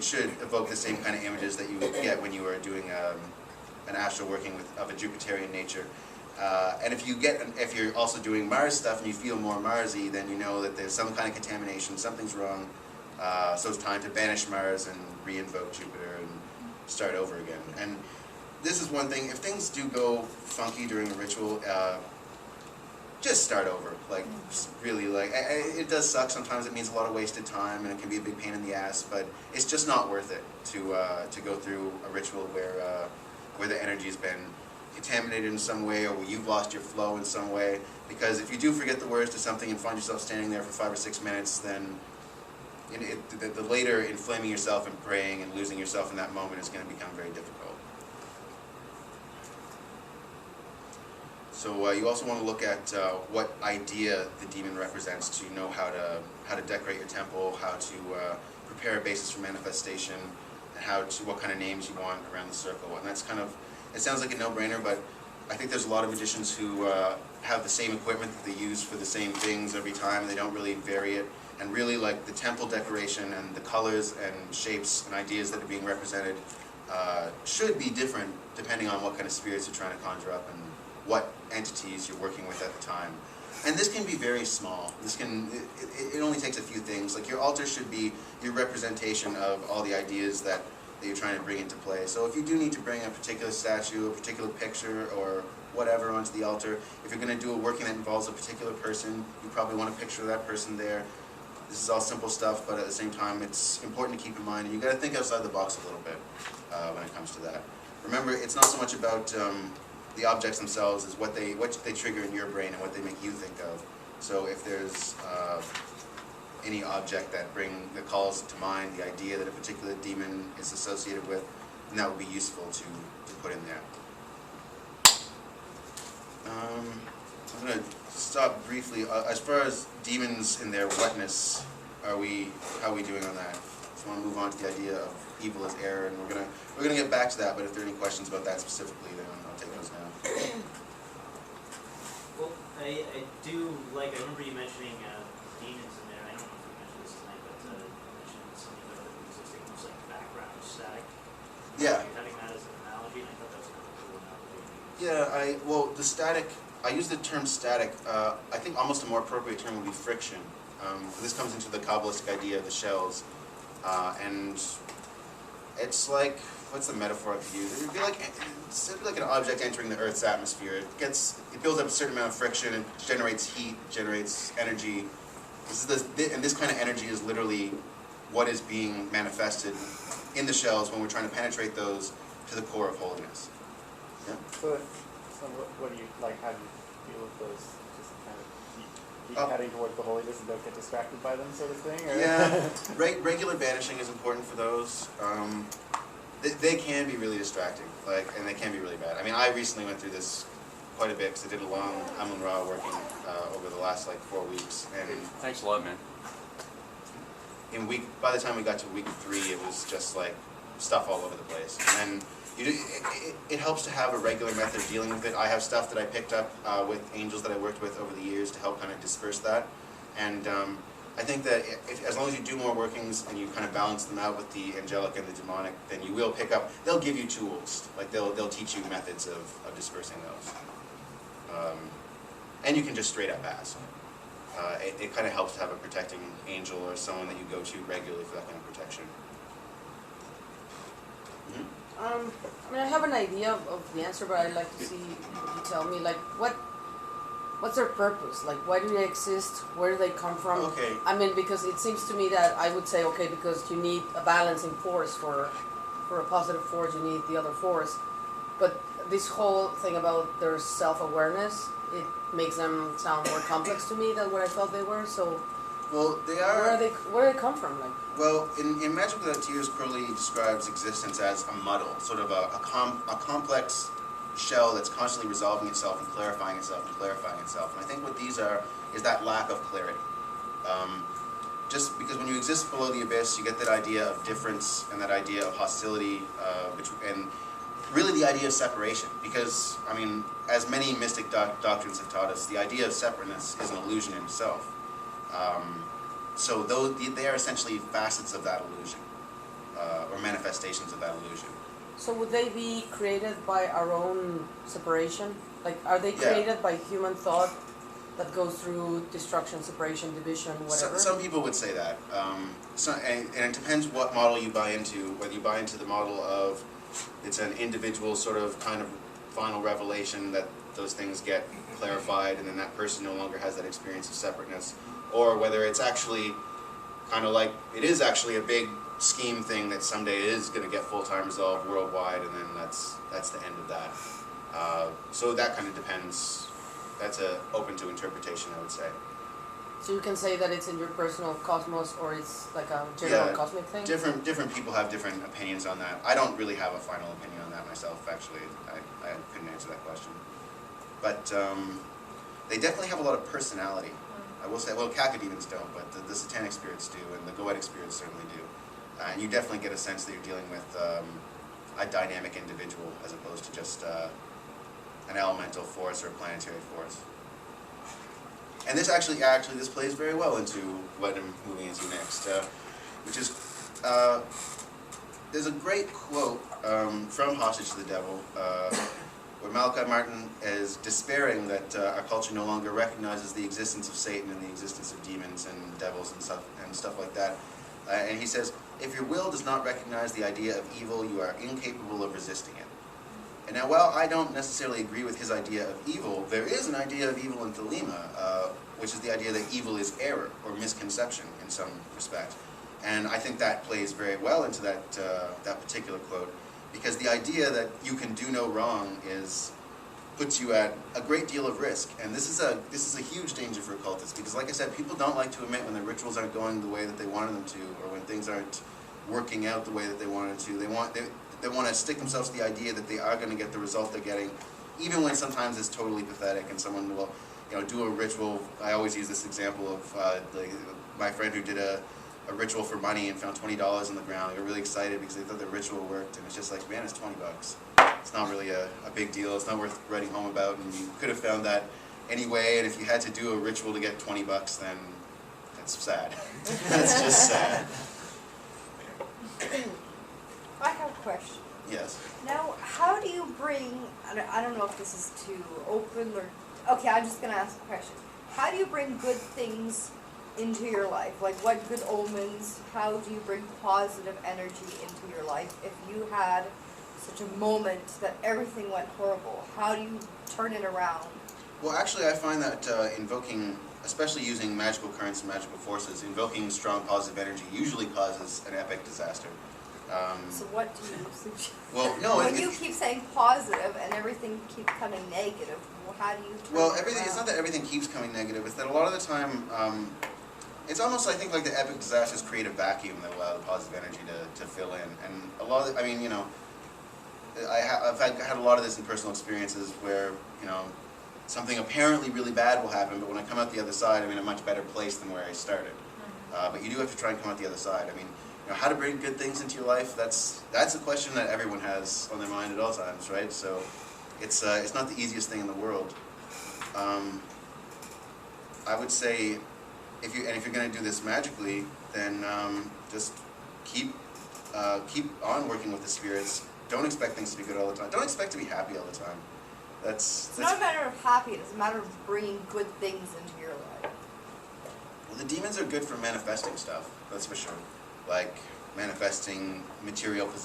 should evoke the same kind of images that you would get when you were doing an astral working of a Jupiterian nature. And if you're also doing Mars stuff and you feel more Marsy, then you know that there's some kind of contamination, something's wrong. So it's time to banish Mars and re-invoke Jupiter and start over again. And this is one thing, if things do go funky during a ritual, just start over. Like, really, like, it does suck. Sometimes it means a lot of wasted time and it can be a big pain in the ass, but it's just not worth it to go through a ritual where the energy's been contaminated in some way, or you've lost your flow in some way. Because if you do forget the words to something and find yourself standing there for 5 or 6 minutes, then the later inflaming yourself and praying and losing yourself in that moment is going to become very difficult. So you also want to look at what idea the demon represents to know how to decorate your temple, how to prepare a basis for manifestation, and what kind of names you want around the circle. And that's kind of, it sounds like a no-brainer, but I think there's a lot of magicians who have the same equipment that they use for the same things every time, and they don't really vary it. And really, like, the temple decoration and the colors and shapes and ideas that are being represented should be different depending on what kind of spirits you're trying to conjure up and what entities you're working with at the time. And this can be very small. It only takes a few things. Like, your altar should be your representation of all the ideas that you're trying to bring into play. So if you do need to bring a particular statue, a particular picture, or whatever onto the altar, if you're going to do a working that involves a particular person, you probably want a picture of that person there. This is all simple stuff, but at the same time, it's important to keep in mind, and you've got to think outside the box a little bit when it comes to that. Remember, it's not so much about the objects themselves as what they trigger in your brain and what they make you think of. So if there's any object that calls to mind the idea that a particular demon is associated with, then that would be useful to put in there. I'm going to stop briefly. As far as demons and their wetness, how are we doing on that? So I want to move on to the idea of evil as error, and we're gonna get back to that. But if there are any questions about that specifically, then I'll take those now. Well, I remember you mentioning demons in there. I don't know if you mentioned this tonight, but you mentioned something about the music almost like background static. Yeah. You're having that as an analogy, and I thought that was kind of a cool analogy. Yeah, the static, I use the term static. I think almost a more appropriate term would be friction. This comes into the Kabbalistic idea of the shells. And it's like, what's the metaphor I could use? It'd be like an object entering the Earth's atmosphere. It builds up a certain amount of friction, and generates heat, generates energy. And this kind of energy is literally what is being manifested in the shells when we're trying to penetrate those to the core of holiness. Yeah. So what do you like? How do you deal with those? Just kind of keep heading towards the holiness and don't get distracted by them, sort of thing. Or? Yeah. Regular banishing is important for those. They can be really distracting, and they can be really bad. I mean, I recently went through this quite a bit because I did a long Amun Ra working over the last 4 weeks. And thanks a lot, man. By the time we got to week 3, it was just like stuff all over the place. And then it helps to have a regular method of dealing with it. I have stuff that I picked up with angels that I worked with over the years to help kind of disperse that. And I think that as long as you do more workings and you kind of balance them out with the angelic and the demonic, then you will pick up. They'll give you tools, like they'll teach you methods of dispersing those. And you can just straight up ask. It kind of helps to have a protecting angel or someone that you go to regularly for that kind of protection. I have an idea of the answer, but I'd like to see what you tell me. Like, what's their purpose? Like, why do they exist? Where do they come from? Okay. I mean, because it seems to me that I would say, okay, because you need a balancing force for a positive force, you need the other force. But this whole thing about their self-awareness, it makes them sound more complex to me than what I thought they were. So, well, they are. Where do they come from? Like, well, in Magic Without Tears, Crowley describes existence as a muddle, sort of a complex shell that's constantly resolving itself and clarifying itself and clarifying itself. And I think what these are is that lack of clarity. Just because when you exist below the abyss, you get that idea of difference and that idea of hostility, and really the idea of separation. Because, I mean, as many mystic doctrines have taught us, the idea of separateness is an illusion in itself. So they are essentially facets of that illusion. manifestations of that illusion. So would they be created by our own separation? Like, are they Yeah. created by human thought that goes through destruction, separation, division, whatever? Some people would say that. And it depends what model you buy into, whether you buy into the model of it's an individual sort of kind of final revelation that those things get clarified and then that person no longer has that experience of separateness, or whether it's actually kind of like it is actually a big scheme thing that someday is going to get full-time resolved worldwide, and then that's the end of that. So that kind of depends. That's open to interpretation, I would say. So you can say that it's in your personal cosmos, or it's like a general Yeah, cosmic thing? Different people have different opinions on that. I don't really have a final opinion on that myself, actually. I couldn't answer that question. But they definitely have a lot of personality. I will say, well, cacodemons don't, but the satanic spirits do, and the goetic spirits certainly do. And you definitely get a sense that you're dealing with a dynamic individual as opposed to just an elemental force or a planetary force. And this actually this plays very well into what I'm moving into next, which is there's a great quote from Hostage to the Devil, where Malachi Martin is despairing that our culture no longer recognizes the existence of Satan and the existence of demons and devils and stuff like that. And he says, if your will does not recognize the idea of evil, you are incapable of resisting it. And now, while I don't necessarily agree with his idea of evil, there is an idea of evil in Thelema, which is the idea that evil is error or misconception in some respect. And I think that plays very well into that particular quote, because the idea that you can do no wrong puts you at a great deal of risk. And this is a huge danger for occultists, because like I said, people don't like to admit when their rituals aren't going the way that they wanted them to, or when things aren't working out the way that they wanted to. They want to stick themselves to the idea that they are going to get the result they're getting, even when sometimes it's totally pathetic and someone will, do a ritual. I always use this example of my friend who did a ritual for money and found $20 on the ground. They were really excited because they thought the ritual worked, and it's just like, man, it's $20. It's not really a big deal. It's not worth writing home about, and you could have found that anyway. And if you had to do a ritual to get $20, then that's sad. That's just sad. I have a question. Yes. Now, how do you bring, I don't know if this is too open or, okay, I'm just going to ask a question. How do you bring good things into your life? Like, what good omens, how do you bring positive energy into your life? If you had such a moment that everything went horrible, how do you turn it around? Well, actually, I find that invoking, especially using magical currents and magical forces, invoking strong positive energy usually causes an epic disaster. So what do you suggest? Well, no, when you keep saying positive and everything keeps coming negative, how do you turn it everything. around? It's not that everything keeps coming negative. It's that a lot of the time, it's almost, I think, like the epic disasters create a vacuum that allow the positive energy to fill in. And a lot of, I've had a lot of this in personal experiences where, something apparently really bad will happen, but when I come out the other side, I'm in a much better place than where I started. But you do have to try and come out the other side. How to bring good things into your life, that's a question that everyone has on their mind at all times, right? So it's not the easiest thing in the world. I would say, if you're going to do this magically, then just keep on working with the spirits. Don't expect things to be good all the time. Don't expect to be happy all the time. It's not a matter of happy, it's a matter of bringing good things into your life. Well, the demons are good for manifesting stuff, that's for sure. Like manifesting material